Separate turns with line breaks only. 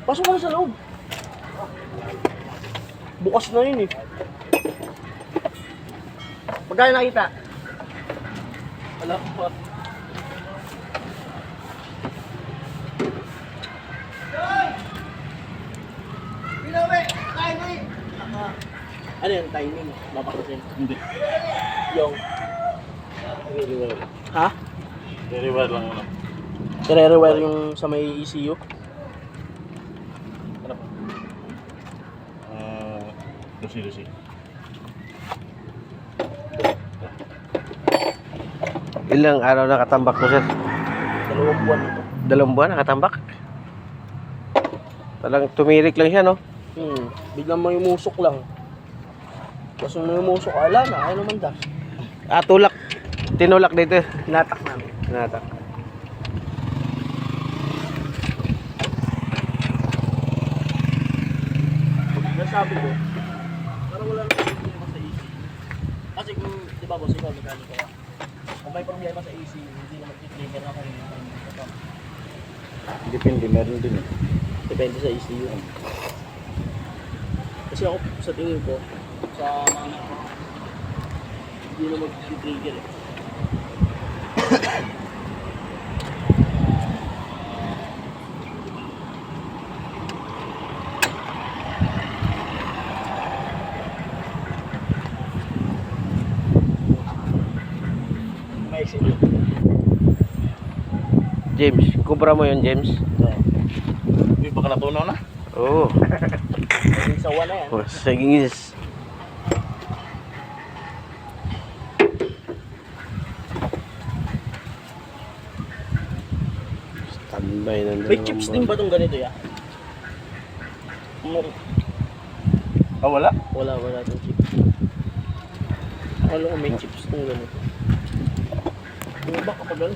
Pasok ka na sa loob. Bukas na yun eh. Magkano nakita? Wala ko pa. Ano yung timing? Mapakasin?
Hindi.
Yung...
Re-rewire.
Ha?
Re-rewire lang muna.
Re-rewire yung sa may ECU?
Ano pa? Lucy.
Ilang araw nakatambak to, sir?
2 buwan na to.
2 buwan nakatambak? Talagang tumirik lang siya, no?
Biglang may musok lang. Tapos yung may musok, ala na, ayaw naman das.
Ah, tulak. Tinulak dito.
Natak namin.
Natak.
Nasabi ko, parang wala naman problema sa AC. Kasi kung, di ba boss, ikaw mekaniko ka. Kung may problema sa AC, hindi naman i-trigger na kayo.
Depende, meron din eh.
Depende sa ECU. Kasi ako, sa tingin ko, sa mga hindi na mag-trigger eh. May ECU.
James, kubra mo yun, James?
Hindi pa ka natunaw na?
Oo.
Naging sawa na yan.
Oh, sagingis. Standby na
May chips din ba itong ganito ya?
Ah, wala?
Wala itong chips. Akala ko may chips itong ganito. Ano ba kapag ganito?